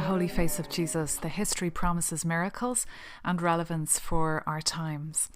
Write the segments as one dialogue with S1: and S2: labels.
S1: holy face of Jesus, the history promises miracles and relevance for our times.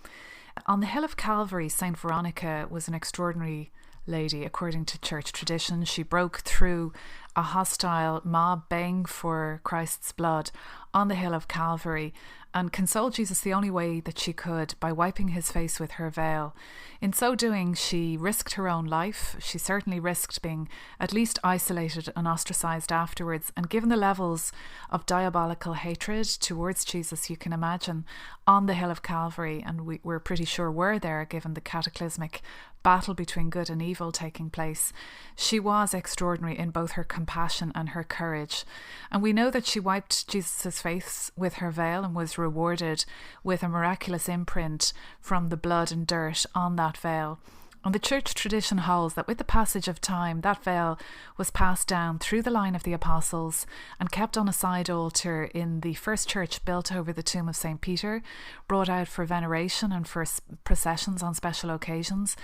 S1: On the hill of Calvary, Saint Veronica was an extraordinary lady according to church tradition. She broke through a hostile mob baying for Christ's blood on the hill of Calvary and consoled Jesus the only way that she could, by wiping his face with her veil. In so doing, she risked her own life. She certainly risked being at least isolated and ostracized afterwards. And given the levels of diabolical hatred towards Jesus you can imagine on the hill of Calvary, and we're pretty sure were there given the cataclysmic battle between good and evil taking place, she was extraordinary in both her compassion and her courage. And we know that she wiped Jesus' face with her veil and was rewarded with a miraculous imprint from the blood and dirt on that veil. And the church tradition holds that with the passage of time, that veil was passed down through the line of the apostles and kept on a side altar in the first church built over the tomb of St. Peter, brought out for veneration and for processions on special occasions,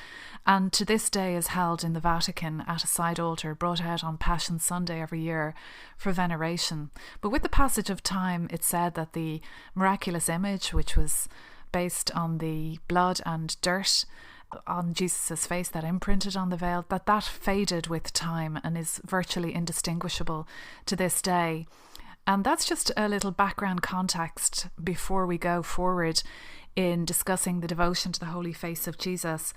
S1: and to this day is held in the Vatican at a side altar brought out on Passion Sunday every year for veneration. But with the passage of time, it's said that the miraculous image, which was based on the blood and dirt on Jesus' face that imprinted on the veil, that faded with time and is virtually indistinguishable to this day. And that's just a little background context before we go forward in discussing the devotion to the holy face of Jesus.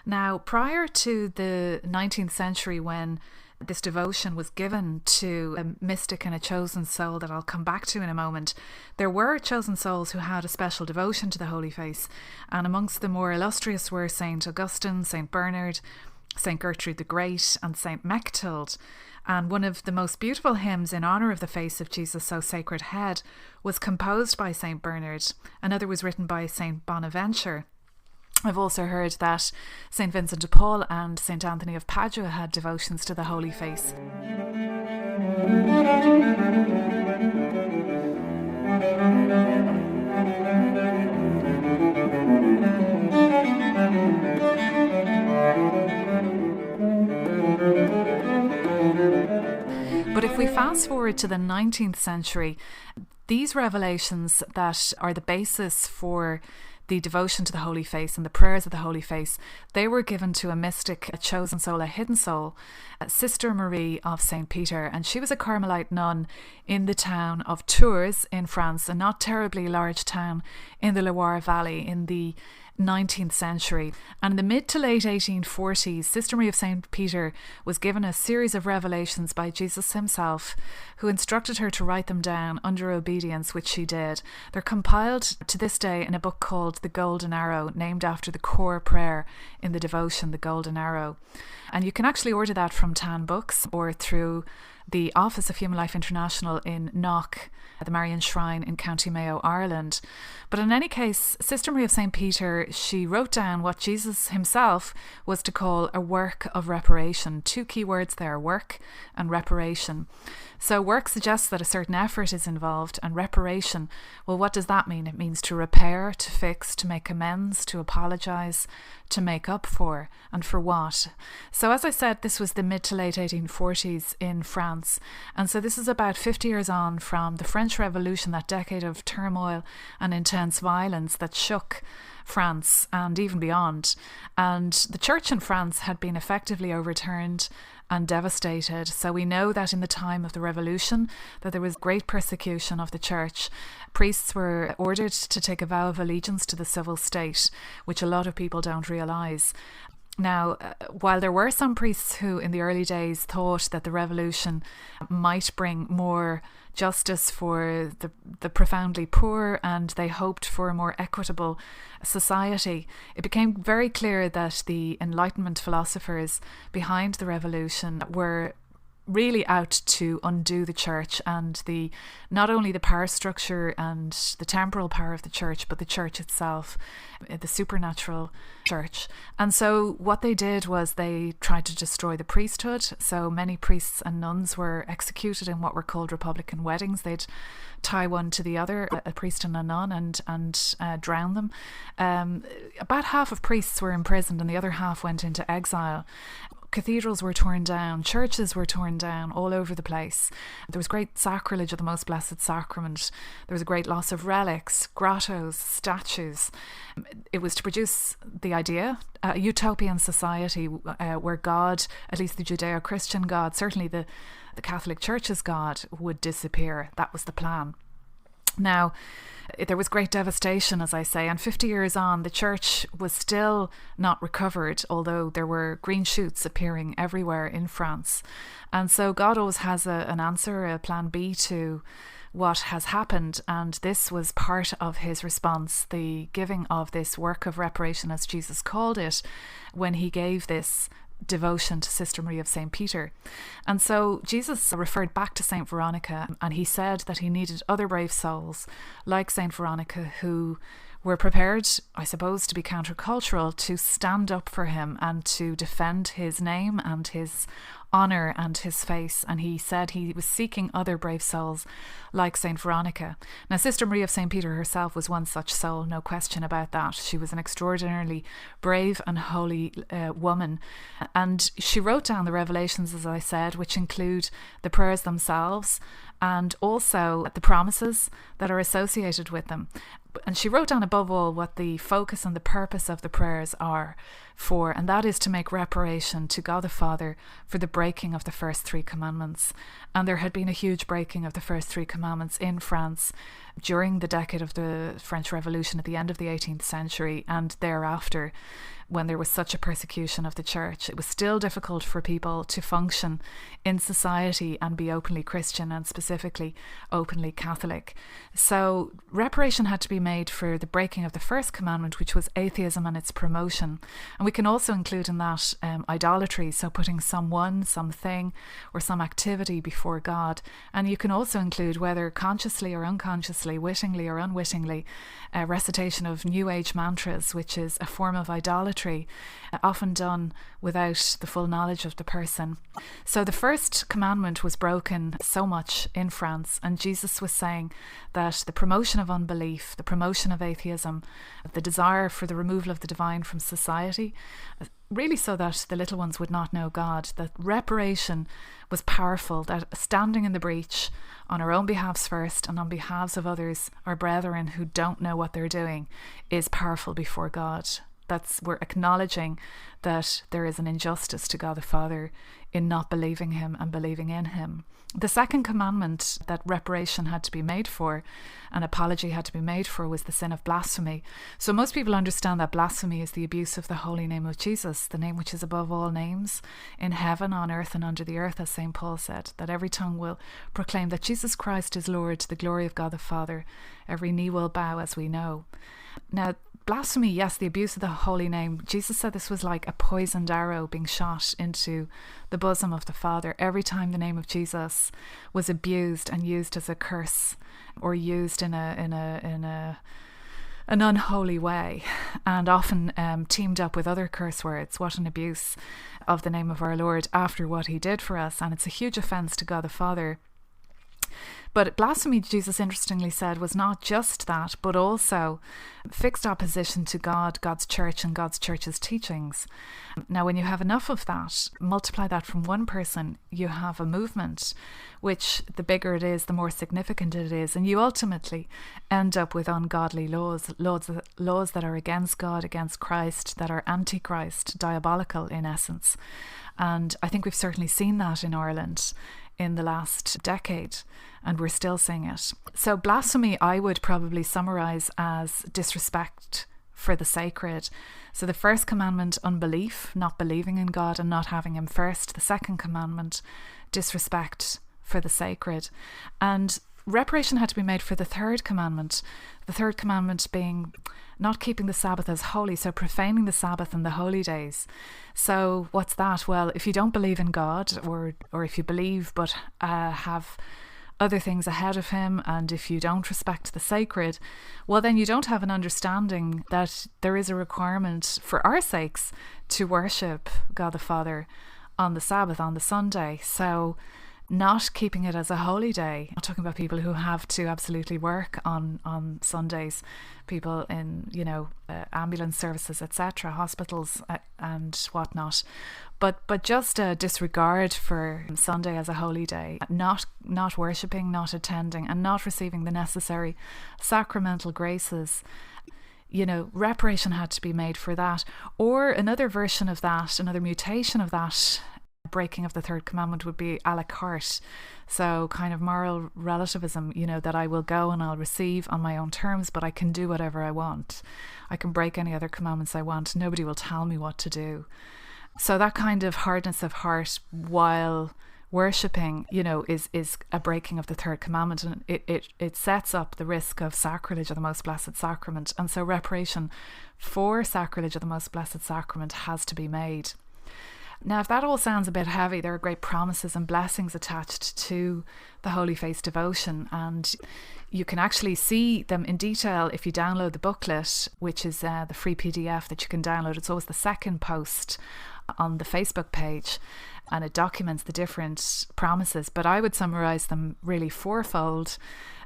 S1: Now, prior to the 19th century, when this devotion was given to a mystic and a chosen soul that I'll come back to in a moment, there were chosen souls who had a special devotion to the holy face, and amongst the more illustrious were St. Augustine, St. Bernard, St. Gertrude the Great and St. Mechtild. And one of the most beautiful hymns in honour of the face of Jesus, So Sacred Head, was composed by St. Bernard. Another was written by St. Bonaventure. I've also heard that St. Vincent de Paul and St. Anthony of Padua had devotions to the Holy Face. But if we fast forward to the 19th century, these revelations that are the basis for the devotion to the Holy Face and the prayers of the Holy Face, they were given to a mystic, a chosen soul, a hidden soul, Sister Marie of St. Peter. And she was a Carmelite nun in the town of Tours in France, a not terribly large town in the Loire Valley in the 19th century. And in the mid to late 1840s, Sister Marie of St. Peter was given a series of revelations by Jesus himself, who instructed her to write them down under obedience, which she did. They're compiled to this day in a book called The Golden Arrow, named after the core prayer in the devotion, the Golden Arrow. And you can actually order that from Tan Books or through the Office of Human Life International in Knock, the Marian Shrine in County Mayo, Ireland. But in any case, Sister Marie of St. Peter, she wrote down what Jesus himself was to call a work of reparation. Two key words there, work and reparation. So work suggests that a certain effort is involved, and reparation, well, what does that mean? It means to repair, to fix, to make amends, to apologise, to make up for, and for what? So as I said, this was the mid to late 1840s in France, and so this is about 50 years on from the French Revolution, that decade of turmoil and intense violence that shook France and even beyond. And the church in France had been effectively overturned and devastated. So we know that in the time of the revolution that there was great persecution of the church. Priests were ordered to take a vow of allegiance to the civil state, which a lot of people don't realise. Now, while there were some priests who in the early days thought that the revolution might bring more justice for the profoundly poor, and they hoped for a more equitable society, it became very clear that the Enlightenment philosophers behind the revolution were really out to undo the church and not only the power structure and the temporal power of the church, but the church itself, the supernatural church. And so what they did was they tried to destroy the priesthood. So many priests and nuns were executed in what were called Republican weddings. They'd tie one to the other, a priest and a nun, and drown them. About half of priests were imprisoned and the other half went into exile. Cathedrals were torn down, churches were torn down all over the place. There was great sacrilege of the Most Blessed Sacrament. There was a great loss of relics, grottos, statues. It was to produce the idea, a utopian society where God, at least the Judeo-Christian God, certainly the Catholic Church's God, would disappear. That was the plan. Now, there was great devastation, as I say, and 50 years on, the church was still not recovered, although there were green shoots appearing everywhere in France. And so God always has an answer, a plan B to what has happened, and this was part of his response, the giving of this work of reparation, as Jesus called it, when he gave this devotion to Sister Maria of St. Peter. And so Jesus referred back to St. Veronica, and he said that he needed other brave souls like St. Veronica who were prepared, I suppose, to be countercultural, to stand up for him and to defend his name and his honour and his face. And he said he was seeking other brave souls like St. Veronica. Now, Sister Maria of St. Peter herself was one such soul, no question about that. She was an extraordinarily brave and holy woman. And she wrote down the revelations, as I said, which include the prayers themselves and also the promises that are associated with them. And she wrote down above all what the focus and the purpose of the prayers are for, and that is to make reparation to God the Father for the breaking of the first 3 commandments. And there had been a huge breaking of the first 3 commandments in France during the decade of the French Revolution at the end of the 18th century and thereafter, when there was such a persecution of the church. It was still difficult for people to function in society and be openly Christian and specifically openly Catholic. So reparation had to be made for the breaking of the first commandment, which was atheism and its promotion. And we can also include in that idolatry, so putting someone, something, or some activity before God. And you can also include, whether consciously or unconsciously, wittingly or unwittingly, recitation of New Age mantras, which is a form of idolatry, often done without the full knowledge of the person. So the first commandment was broken so much in France, and Jesus was saying that the promotion of unbelief, the promotion of atheism, the desire for the removal of the divine from society, really so that the little ones would not know God, that reparation was powerful, that standing in the breach on our own behalves first and on behalves of others, our brethren who don't know what they're doing, is powerful before God. We're acknowledging that there is an injustice to God the Father in not believing him and believing in him. The second commandment that reparation had to be made for, an apology had to be made for, was the sin of blasphemy. So most people understand that blasphemy is the abuse of the holy name of Jesus, the name which is above all names, in heaven, on earth and under the earth, as St. Paul said, that every tongue will proclaim that Jesus Christ is Lord, to the glory of God the Father. Every knee will bow, as we know. Now, blasphemy, yes, the abuse of the holy name. Jesus said this was like a poisoned arrow being shot into the bosom of the Father. Every time the name of Jesus was abused and used as a curse or used in an unholy way, and often teamed up with other curse words. What an abuse of the name of our Lord after what he did for us. And it's a huge offence to God the Father. But blasphemy, Jesus interestingly said, was not just that, but also fixed opposition to God, God's church, and God's church's teachings. Now, when you have enough of that, multiply that from one person, you have a movement, which the bigger it is, the more significant it is. And you ultimately end up with ungodly laws that are against God, against Christ, that are anti-Christ, diabolical in essence. And I think we've certainly seen that in Ireland in the last decade, and we're still seeing it. So blasphemy, I would probably summarise as disrespect for the sacred. So the first commandment, unbelief, not believing in God and not having him first. The second commandment, disrespect for the sacred. And reparation had to be made for the third commandment being not keeping the Sabbath as holy, so profaning the Sabbath and the holy days. So what's that? Well, if you don't believe in God, or if you believe but have other things ahead of him, and if you don't respect the sacred, well, then you don't have an understanding that there is a requirement for our sakes to worship God the Father on the Sabbath, on the Sunday. So not keeping it as a holy day. I'm not talking about people who have to absolutely work on Sundays, people in, ambulance services, etc., hospitals and whatnot. But just a disregard for Sunday as a holy day, not worshipping, not attending, and not receiving the necessary sacramental graces. Reparation had to be made for that. Or another version of that, another mutation of that breaking of the third commandment would be a la carte. So kind of moral relativism, that I will go and I'll receive on my own terms, but I can do whatever I want. I can break any other commandments I want. Nobody will tell me what to do. So that kind of hardness of heart while worshipping, is a breaking of the third commandment, and it sets up the risk of sacrilege of the most blessed sacrament. And so reparation for sacrilege of the most blessed sacrament has to be made. Now, if that all sounds a bit heavy, there are great promises and blessings attached to the Holy Face devotion, and you can actually see them in detail if you download the booklet, which is the free PDF that you can download. It's always the second post on the Facebook page, and it documents the different promises. But I would summarize them really fourfold.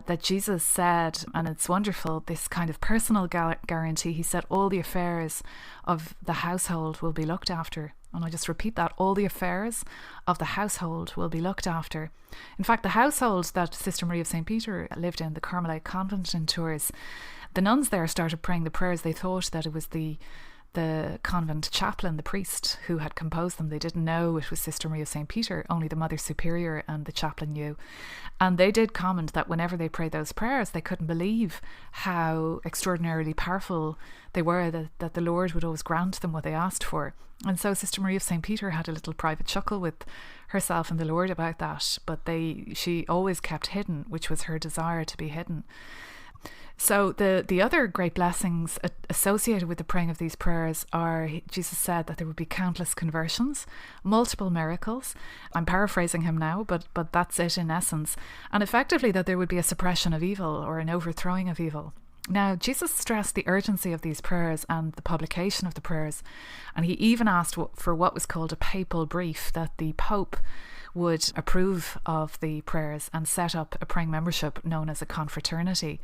S1: That Jesus said, and it's wonderful, this kind of personal guarantee. He said all the affairs of the household will be looked after. And I just repeat that, all the affairs of the household will be looked after. In fact, the household that Sister Marie of St. Peter lived in, the Carmelite convent in Tours, the nuns there started praying the prayers. They thought that it was the convent chaplain, the priest, who had composed them. They didn't know it was Sister Marie of St. Peter. Only the Mother Superior and the chaplain knew. And they did comment that whenever they prayed those prayers, they couldn't believe how extraordinarily powerful they were, that the Lord would always grant them what they asked for. And so Sister Marie of St. Peter had a little private chuckle with herself and the Lord about that, but she always kept hidden, which was her desire to be hidden. So the other great blessings associated with the praying of these prayers are, Jesus said that there would be countless conversions, multiple miracles. I'm paraphrasing him now, but that's it in essence. And effectively that there would be a suppression of evil, or an overthrowing of evil. Now, Jesus stressed the urgency of these prayers and the publication of the prayers, and he even asked for what was called a papal brief, that the Pope would approve of the prayers and set up a praying membership known as a confraternity.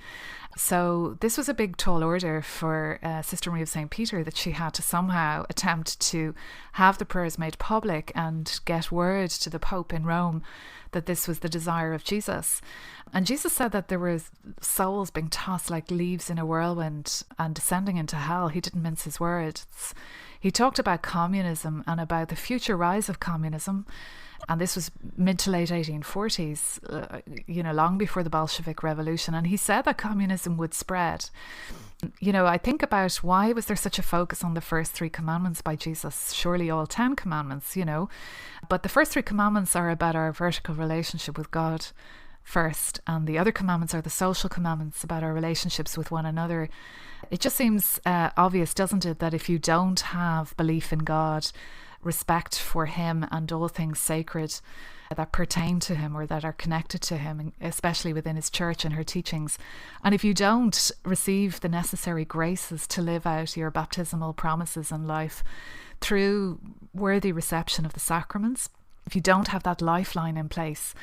S1: So this was a big tall order for Sister Marie of St. Peter, that she had to somehow attempt to have the prayers made public and get word to the Pope in Rome that this was the desire of Jesus. And Jesus said that there were souls being tossed like leaves in a whirlwind and descending into hell. He didn't mince his words. He talked about communism and about the future rise of communism. And this was mid to late 1840s, long before the Bolshevik Revolution. And he said that communism would spread. I think about, why was there such a focus on the first 3 commandments by Jesus? Surely all 10 commandments, But the first 3 commandments are about our vertical relationship with God first. And the other commandments are the social commandments about our relationships with one another. It just seems obvious, doesn't it, that if you don't have belief in God, respect for him and all things sacred that pertain to him or that are connected to him, especially within his church and her teachings, and if you don't receive the necessary graces to live out your baptismal promises in life through worthy reception of the sacraments, if you don't have that lifeline in place,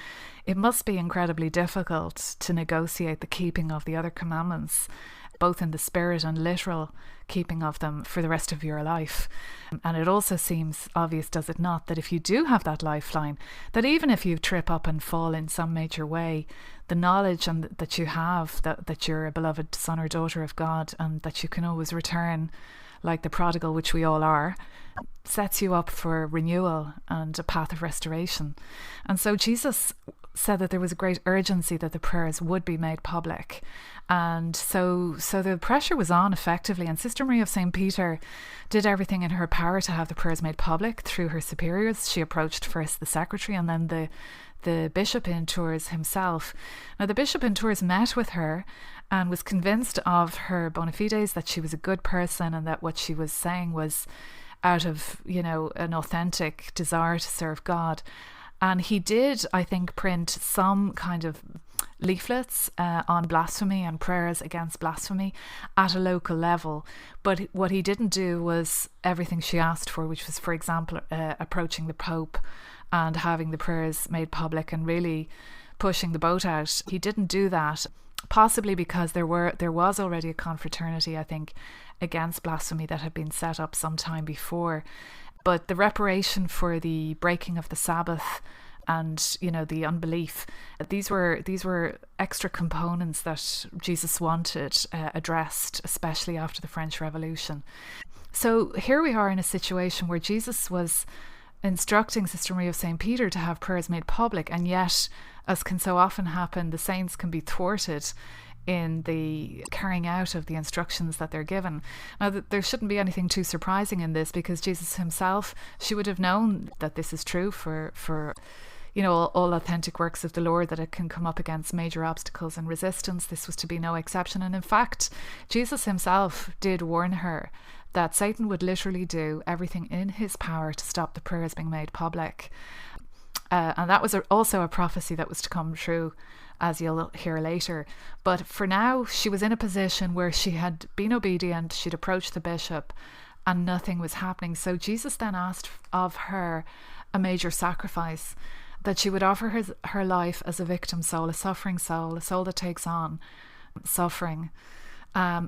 S1: it must be incredibly difficult to negotiate the keeping of the other commandments, both in the spirit and literal keeping of them, for the rest of your life. And it also seems obvious, does it not, that if you do have that lifeline, that even if you trip up and fall in some major way, the knowledge that you have that you're a beloved son or daughter of God, and that you can always return like the prodigal, which we all are, sets you up for renewal and a path of restoration. And so Jesus said that there was a great urgency that the prayers would be made public. And so the pressure was on effectively, and Sister Marie of St. Peter did everything in her power to have the prayers made public through her superiors. She approached first the secretary and then the bishop in Tours himself. Now, the bishop in Tours met with her and was convinced of her bona fides, that she was a good person and that what she was saying was out of, an authentic desire to serve God. And he did, I think, print some kind of leaflets on blasphemy and prayers against blasphemy at a local level. But what he didn't do was everything she asked for, which was, for example, approaching the Pope and having the prayers made public and really pushing the boat out. He didn't do that, possibly because there was already a confraternity, I think, against blasphemy that had been set up some time before. But the reparation for the breaking of the Sabbath and, you know, the unbelief, these were extra components that Jesus wanted addressed, especially after the French Revolution. So here we are in a situation where Jesus was instructing Sister Marie of St. Peter to have prayers made public, and yet, as can so often happen, the saints can be thwarted in the carrying out of the instructions that they're given. Now, there shouldn't be anything too surprising in this, because Jesus himself, she would have known that this is true for you know, all authentic works of the Lord, that it can come up against major obstacles and resistance. This was to be no exception. And in fact, Jesus himself did warn her that Satan would literally do everything in his power to stop the prayers being made public. And that was also a prophecy that was to come true, as you'll hear later. But for now, she was in a position where she had been obedient, she'd approached the bishop, and nothing was happening. So Jesus then asked of her a major sacrifice, that she would offer her life as a victim soul, a suffering soul, a soul that takes on suffering,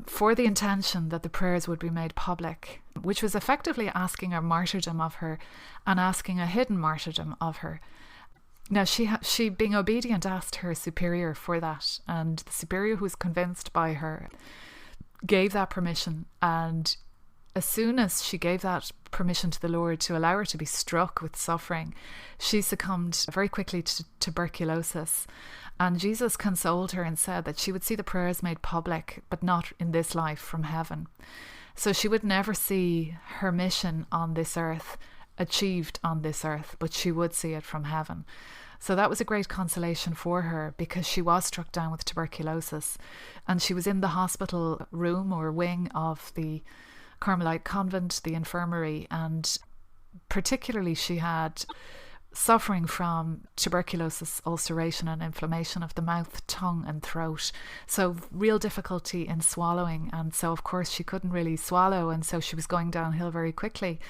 S1: for the intention that the prayers would be made public, which was effectively asking a martyrdom of her and asking a hidden martyrdom of her. Now, she being obedient, asked her superior for that, and the superior, who was convinced by her, gave that permission. And as soon as she gave that permission to the Lord to allow her to be struck with suffering, she succumbed very quickly to tuberculosis. And Jesus consoled her and said that she would see the prayers made public, but not in this life, from heaven. So she would never see her mission on this earth achieved on this earth, but she would see it from heaven. So that was a great consolation for her, because she was struck down with tuberculosis, and she was in the hospital room or wing of the Carmelite convent, the infirmary, and particularly she had suffering from tuberculosis, ulceration and inflammation of the mouth, tongue and throat. So real difficulty in swallowing, and so of course she couldn't really swallow, and so she was going downhill very quickly.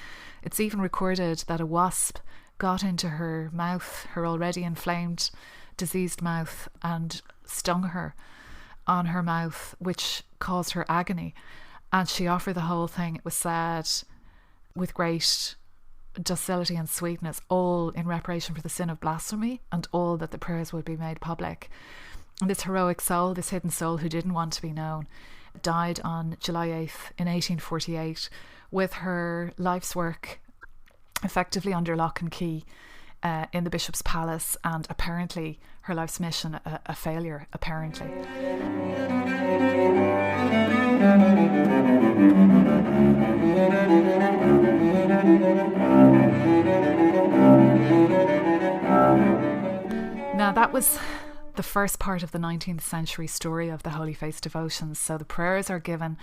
S1: It's even recorded that a wasp got into her mouth, her already inflamed, diseased mouth, and stung her on her mouth, which caused her agony. And she offered the whole thing, it was said, with great docility and sweetness, all in reparation for the sin of blasphemy, and all that the prayers would be made public. And this heroic soul, this hidden soul who didn't want to be known, died on July 8th in 1848, with her life's work effectively under lock and key in the bishop's palace, and apparently her life's mission a failure, apparently. Now, that was the first part of the 19th century story of the Holy Face devotions. So the prayers are given,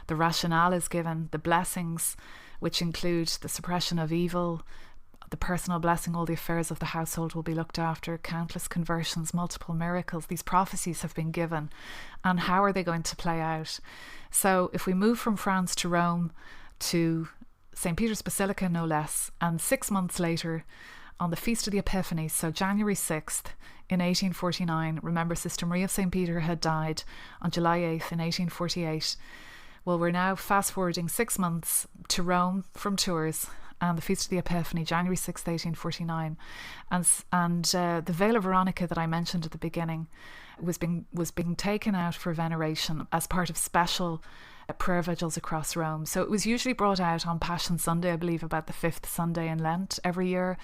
S1: the rationale is given, the blessings, which include the suppression of evil, the personal blessing, all the affairs of the household will be looked after, countless conversions, multiple miracles. These prophecies have been given, and how are they going to play out? So if we move from France to Rome, to St. Peter's Basilica no less, and 6 months later, on the Feast of the Epiphany, so January 6th in 1849, remember Sister Marie of St. Peter had died on July 8th in 1848. Well, we're now fast forwarding 6 months to Rome from Tours, and the Feast of the Epiphany, January 6th, 1849. And the Veil of Veronica that I mentioned at the beginning was being taken out for veneration as part of special prayer vigils across Rome. So it was usually brought out on Passion Sunday, I believe about the 5th Sunday in Lent every year.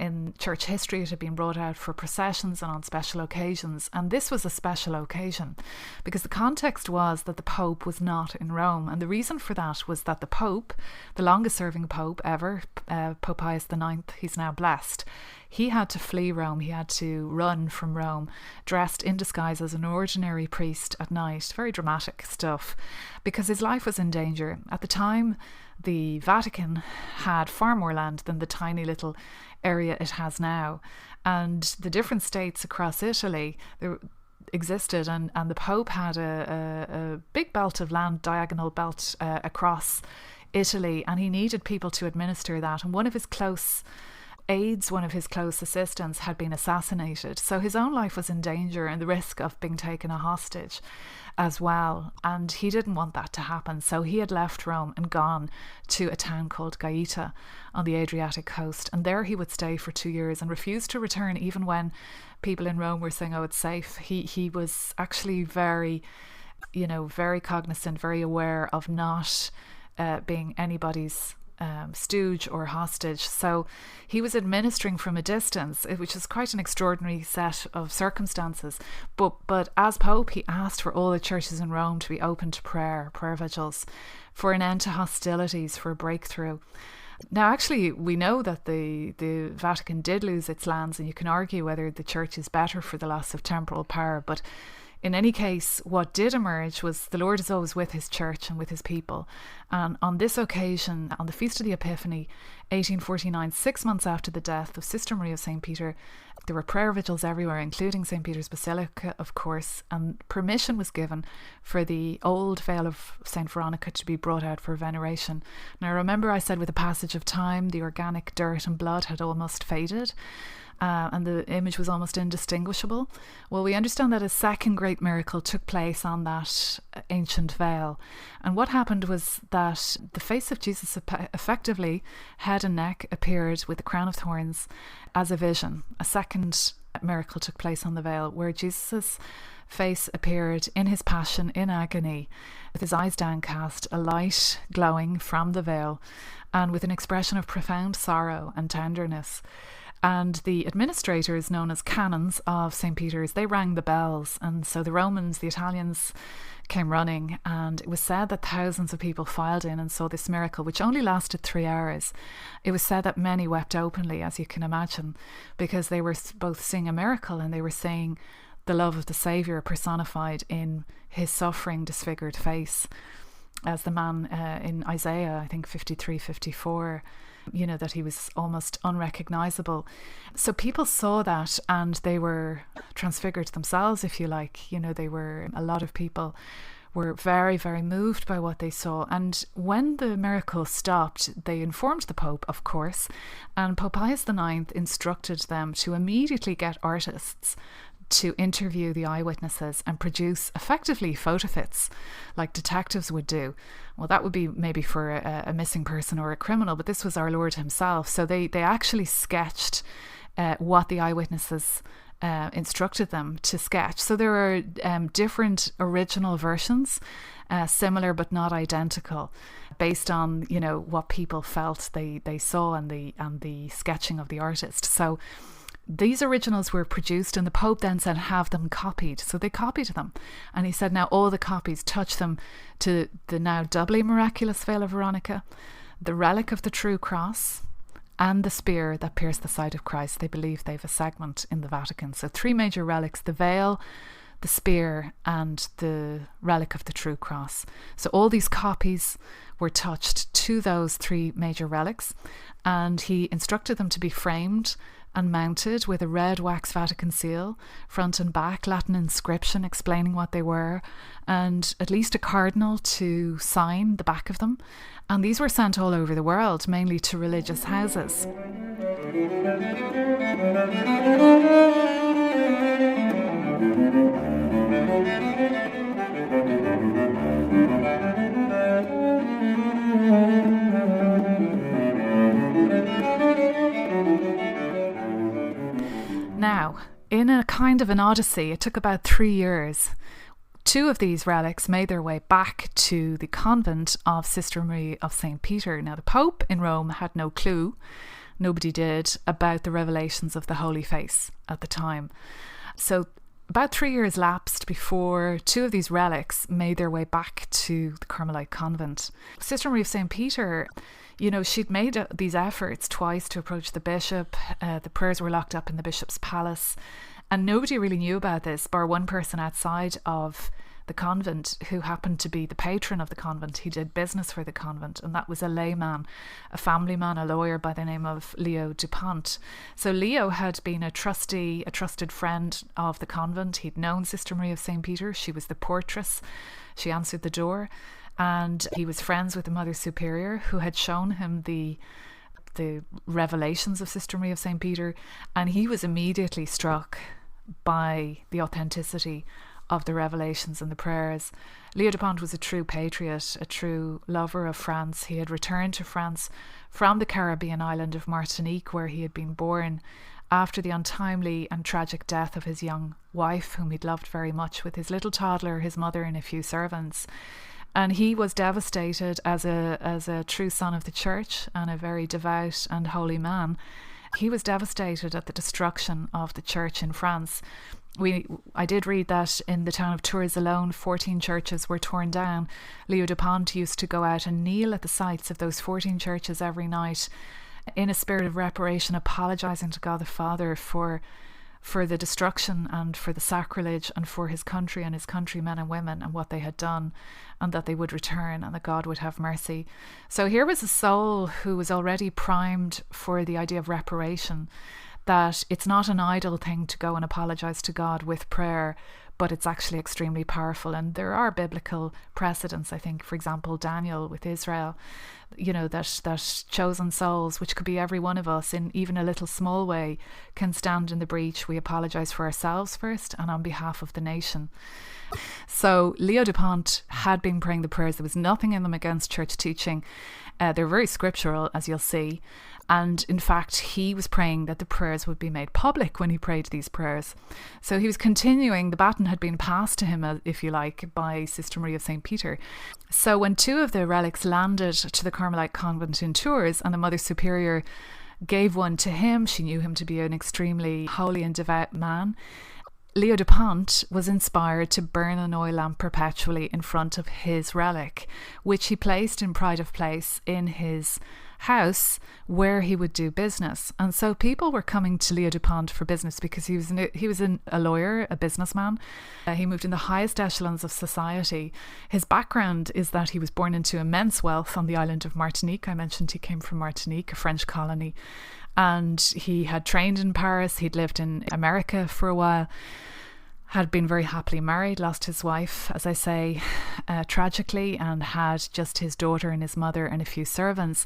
S1: In church history, it had been brought out for processions and on special occasions. And this was a special occasion because the context was that the Pope was not in Rome. And the reason for that was that the Pope, the longest serving Pope ever, Pope Pius IX, he's now blessed, he had to flee Rome. He had to run from Rome, dressed in disguise as an ordinary priest at night. Very dramatic stuff, because his life was in danger. At the time, the Vatican had far more land than the tiny little area it has now. And the different states across Italy there existed, and the Pope had a big belt of land, diagonal belt across Italy, and he needed people to administer that. And one of his close aides, one of his close assistants, had been assassinated. So his own life was in danger and the risk of being taken a hostage as well. And he didn't want that to happen. So he had left Rome and gone to a town called Gaeta on the Adriatic coast. And there he would stay for 2 years and refused to return even when people in Rome were saying, oh, it's safe. He was actually very, very cognizant, very aware of not being anybody's stooge or hostage. So he was administering from a distance, which is quite an extraordinary set of circumstances. But as Pope, he asked for all the churches in Rome to be open to prayer vigils, for an end to hostilities, for a breakthrough. Now, actually, we know that the Vatican did lose its lands, and you can argue whether the church is better for the loss of temporal power, but in any case, what did emerge was the Lord is always with his church and with his people. And on this occasion, on the Feast of the Epiphany, 1849, 6 months after the death of Sister Maria of St. Peter, there were prayer vigils everywhere, including St. Peter's Basilica, of course, and permission was given for the old veil of St. Veronica to be brought out for veneration. Now, remember I said with the passage of time, the organic dirt and blood had almost faded. And the image was almost indistinguishable. Well, we understand that a second great miracle took place on that ancient veil. And what happened was that the face of Jesus, effectively, head and neck, appeared with the crown of thorns as a vision. A second miracle took place on the veil, where Jesus' face appeared in his passion, in agony, with his eyes downcast, a light glowing from the veil, and with an expression of profound sorrow and tenderness. And the administrators, known as canons of St. Peter's, they rang the bells. And so the Romans, the Italians, came running. And it was said that thousands of people filed in and saw this miracle, which only lasted 3 hours. It was said that many wept openly, as you can imagine, because they were both seeing a miracle and they were seeing the love of the Saviour personified in his suffering, disfigured face. As the man in Isaiah, I think 53, 54, that he was almost unrecognizable. So people saw that and they were transfigured themselves, if you like. A lot of people were very, very moved by what they saw. And when the miracle stopped, they informed the Pope, of course, and Pope Pius IX instructed them to immediately get artists to interview the eyewitnesses and produce effectively photo-fits like detectives would do. Well, that would be maybe for a missing person or a criminal, but this was our Lord himself. So they actually sketched what the eyewitnesses instructed them to sketch. So there are different original versions, similar but not identical, based on what people felt they saw and the sketching of the artist. So these originals were produced and the Pope then said, have them copied. So they copied them. And he said, now all the copies, touch them to the now doubly miraculous veil of Veronica, the relic of the true cross, and the spear that pierced the side of Christ. They believe they've a segment in the Vatican. So 3 major relics, the veil, the spear, and the relic of the true cross. So all these copies were touched to those 3 major relics, and he instructed them to be framed and mounted with a red wax Vatican seal, front and back, Latin inscription explaining what they were, and at least a cardinal to sign the back of them. And these were sent all over the world, mainly to religious houses. Now, in a kind of an odyssey, it took about 3 years. 2 of these relics made their way back to the convent of Sister Maria of St. Peter. Now, the Pope in Rome had no clue, nobody did, about the revelations of the Holy Face at the time. So about 3 years lapsed before 2 of these relics made their way back to the Carmelite convent. Sister Maria of St. Peter, she'd made these efforts twice to approach the bishop. The prayers were locked up in the bishop's palace. And nobody really knew about this, bar one person outside of the convent who happened to be the patron of the convent. He did business for the convent, and that was a layman, a family man, a lawyer by the name of Leo Dupont. So Leo had been a trusted friend of the convent. He'd known Sister Maria of St. Peter. She was the portress. She answered the door. And he was friends with the Mother Superior, who had shown him the the revelations of Sister Marie of St. Peter, and he was immediately struck by the authenticity of the revelations and the prayers. Leo de Pont was a true patriot, a true lover of France. He had returned to France from the Caribbean island of Martinique, where he had been born, after the untimely and tragic death of his young wife, whom he'd loved very much, with his little toddler, his mother, and a few servants. And he was devastated as a true son of the church and a very devout and holy man. He was devastated at the destruction of the church in France. I did read that in the town of Tours alone, 14 churches were torn down. Leo de Pont used to go out and kneel at the sites of those 14 churches every night in a spirit of reparation, apologising to God the Father for the destruction and for the sacrilege and for his country and his countrymen and women and what they had done, and that they would return and that God would have mercy. So here was a soul who was already primed for the idea of reparation, that it's not an idle thing to go and apologise to God with prayer, but it's actually extremely powerful. And there are biblical precedents, I think, for example, Daniel with Israel, that chosen souls, which could be every one of us in even a little small way, can stand in the breach. We apologise for ourselves first and on behalf of the nation. So Leo de Pont had been praying the prayers. There was nothing in them against church teaching. They're very scriptural, as you'll see. And in fact, he was praying that the prayers would be made public when he prayed these prayers. So he was continuing. The baton had been passed to him, if you like, by Sister Marie of St. Peter. So when two of the relics landed to the Carmelite convent in Tours, and the Mother Superior gave one to him, she knew him to be an extremely holy and devout man, Leo de Pont was inspired to burn an oil lamp perpetually in front of his relic, which he placed in pride of place in his house where he would do business. And so people were coming to Leo de Pont for business because he was a lawyer, a businessman. He moved in the highest echelons of society. His background is that he was born into immense wealth on the island of Martinique. I mentioned he came from Martinique, a French colony, and he had trained in Paris. He'd lived in America for a while, had been very happily married, lost his wife, as I say, tragically, and had just his daughter and his mother and a few servants.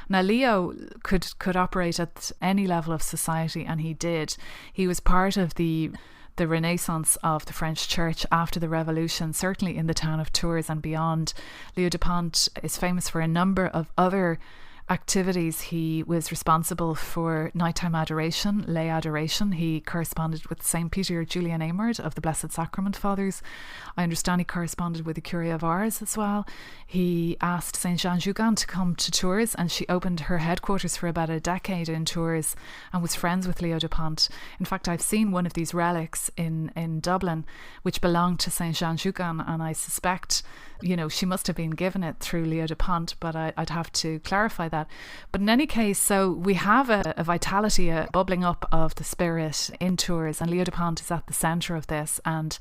S1: Now, Leo could operate at any level of society, and he did. He was part of the renaissance of the French church after the Revolution, certainly in the town of Tours and beyond. Leo de Pont is famous for a number of other activities. He was responsible for nighttime adoration, lay adoration. He corresponded with St. Peter Julian Eymard of the Blessed Sacrament Fathers. I understand he corresponded with the Curie of Ars as well. He asked St. Jean Jugan to come to Tours, and she opened her headquarters for about a decade in Tours and was friends with Leo de Pont. In fact, I've seen one of these relics in Dublin, which belonged to St. Jean Jugan, and I suspect, she must have been given it through Leo de Pont, but I'd have to clarify that. But in any case, so we have a vitality, a bubbling up of the spirit in Tours, and Leo de Pont is at the centre of this, and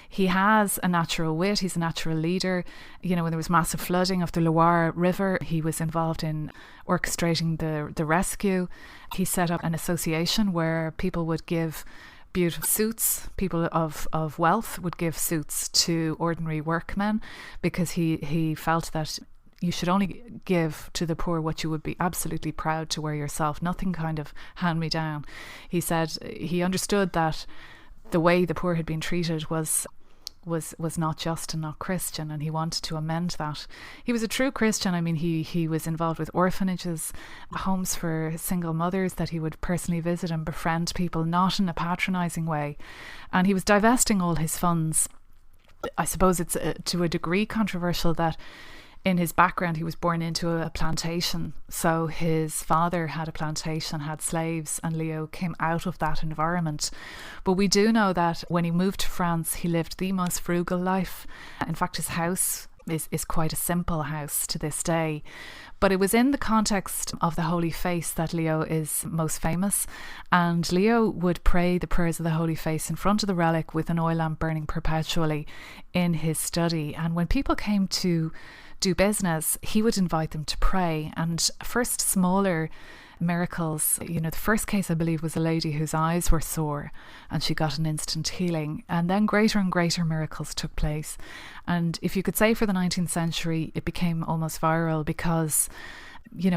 S1: he has a natural wit. He's a natural leader. When there was massive flooding of the Loire River, he was involved in orchestrating the rescue. He set up an association where people would give beautiful suits, people of wealth would give suits to ordinary workmen, because he felt that you should only give to the poor what you would be absolutely proud to wear yourself, nothing kind of hand me down. He said he understood that the way the poor had been treated was not just and not Christian, and he wanted to amend that. He was a true Christian. I mean, he was involved with orphanages, homes for single mothers that he would personally visit and befriend people, not in a patronising way. And he was divesting all his funds. I suppose it's to a degree controversial that in his background he was born into a plantation. So his father had a plantation, had slaves, and Leo came out of that environment. But we do know that when he moved to France, he lived the most frugal life. In fact, his house is quite a simple house to this day. But it was in the context of the Holy Face that Leo is most famous. And Leo would pray the prayers of the Holy Face in front of the relic with an oil lamp burning perpetually in his study. And when people came to do business, he would invite them to pray. And first smaller miracles, the first case I believe was a lady whose eyes were sore and she got an instant healing, and then greater and greater miracles took place. And if you could say for the 19th century, it became almost viral, because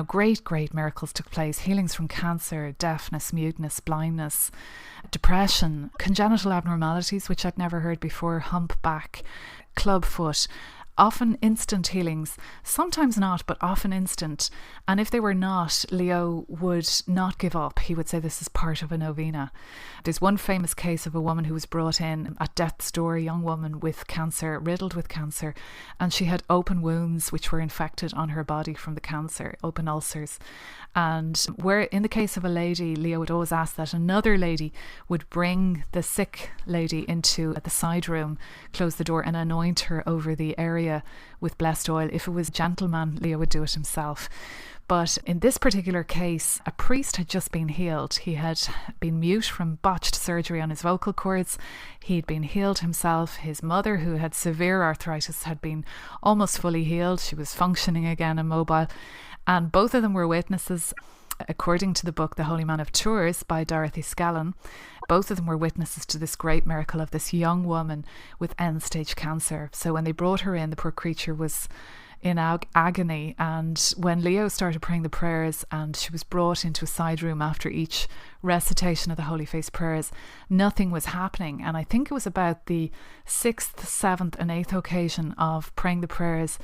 S1: great miracles took place. Healings from cancer, deafness, muteness, blindness, depression, congenital abnormalities, which I'd never heard before, humpback, clubfoot. Often instant healings, sometimes not, but often instant. And if they were not, Leo would not give up. He would say this is part of a novena. There's one famous case of a woman who was brought in at death's door, a young woman with cancer, riddled with cancer, and she had open wounds which were infected on her body from the cancer, open ulcers. And where in the case of a lady, Leo would always ask that another lady would bring the sick lady into the side room, close the door, and anoint her over the area with blessed oil. If it was a gentleman, Leo would do it himself. But in this particular case, a priest had just been healed. He had been mute from botched surgery on his vocal cords. He'd been healed himself. His mother, who had severe arthritis, had been almost fully healed. She was functioning again and mobile. And both of them were witnesses, according to the book The Holy Man of Tours by Dorothy Scallon. Both of them were witnesses to this great miracle of this young woman with end-stage cancer. So when they brought her in, the poor creature was in agony, and when Leo started praying the prayers and she was brought into a side room after each recitation of the Holy Face prayers, nothing was happening. And I think it was about the 6th, 7th and 8th occasion of praying the prayers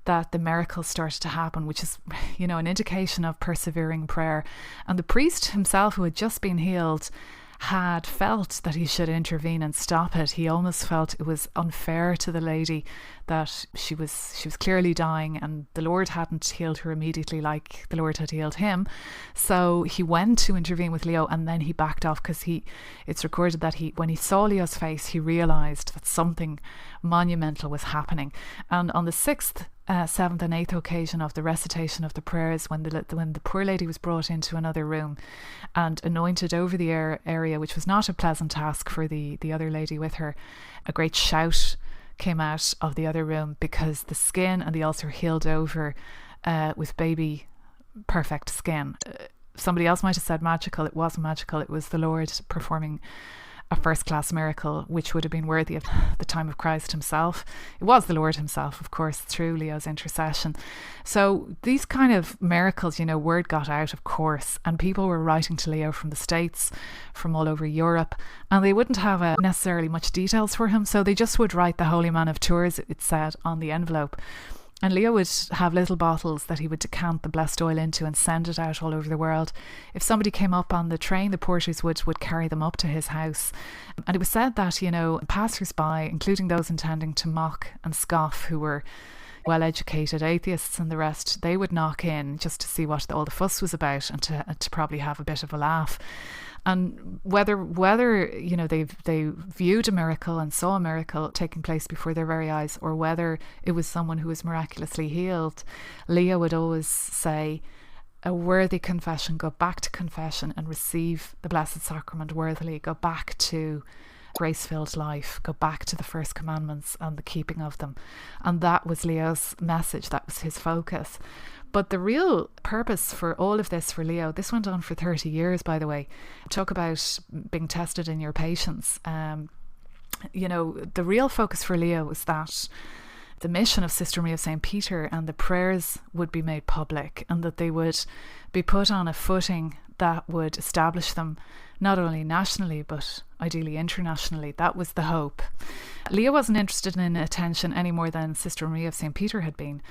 S1: that the miracle started to happen, which is, an indication of persevering prayer. And the priest himself, who had just been healed, had felt that he should intervene and stop it. He almost felt it was unfair to the lady that she was clearly dying, and the Lord hadn't healed her immediately like the Lord had healed him. So he went to intervene with Leo, and then he backed off because it's recorded that when he saw Leo's face, he realised that something monumental was happening. And on the 6th, 7th and 8th occasion of the recitation of the prayers, when the poor lady was brought into another room and anointed over the area, which was not a pleasant task for the other lady with her, a great shout came out of the other room because the skin and the ulcer healed over with baby perfect skin. Somebody else might have said magical. It wasn't magical. It was the Lord performing a first-class miracle, which would have been worthy of the time of Christ himself. It was the Lord himself, of course, through Leo's intercession. So these kind of miracles, word got out, of course, and people were writing to Leo from the States, from all over Europe, and they wouldn't have necessarily much details for him, so they just would write the Holy Man of Tours, it said, on the envelope. And Leo would have little bottles that he would decant the blessed oil into and send it out all over the world. If somebody came up on the train, the porters would carry them up to his house. And it was said that, passers-by, including those intending to mock and scoff, who were well-educated atheists and the rest, they would knock in just to see what all the fuss was about and to probably have a bit of a laugh. And whether they viewed a miracle and saw a miracle taking place before their very eyes, or whether it was someone who was miraculously healed, Leo would always say, a worthy confession, go back to confession and receive the Blessed Sacrament worthily, go back to grace-filled life, go back to the first commandments and the keeping of them. And that was Leo's message, that was his focus. But the real purpose for all of this for Leo, this went on for 30 years, by the way. Talk about being tested in your patience. The real focus for Leo was that the mission of Sister Maria of St. Peter and the prayers would be made public, and that they would be put on a footing that would establish them not only nationally but ideally internationally. That was the hope. Leo wasn't interested in attention any more than Sister Maria of St. Peter had been.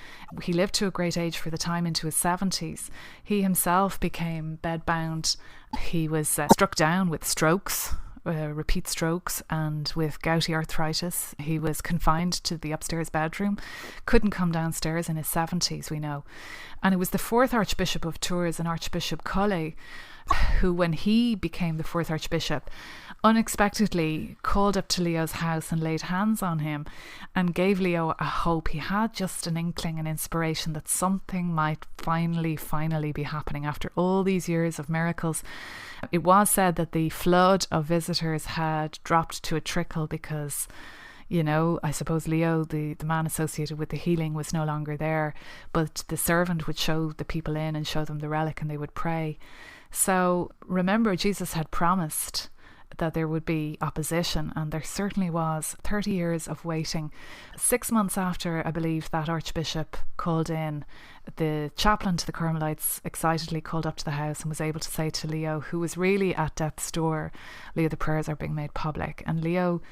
S1: He lived to a great age for the time, into his 70s. He himself became bedbound. He was struck down with strokes, repeat strokes, and with gouty arthritis. He was confined to the upstairs bedroom, couldn't come downstairs in his 70s, we know. And it was the 4th Archbishop of Tours, and Archbishop Colley, who, when he became the 4th Archbishop, unexpectedly called up to Leo's house and laid hands on him and gave Leo a hope. He had just an inkling, an inspiration that something might finally be happening after all these years of miracles. It was said that the flood of visitors had dropped to a trickle because, I suppose Leo, the man associated with the healing, was no longer there, but the servant would show the people in and show them the relic, and they would pray. So remember, Jesus had promised that there would be opposition, and there certainly was. 30 years of waiting. 6 months after, I believe, that Archbishop called in, the chaplain to the Carmelites excitedly called up to the house and was able to say to Leo, who was really at death's door, Leo, the prayers are being made public. And Leo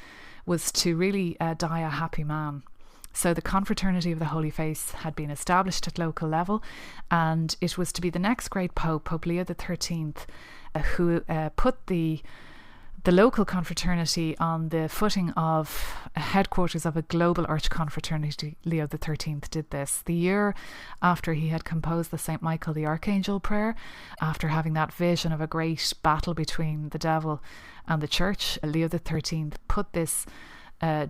S1: was to really die a happy man. So the Confraternity of the Holy Face had been established at local level, and it was to be the next great Pope, Pope Leo XIII, who put the local confraternity on the footing of headquarters of a global archconfraternity. Leo XIII did this the year after he had composed the St. Michael the Archangel prayer, after having that vision of a great battle between the devil and the church. Leo XIII put this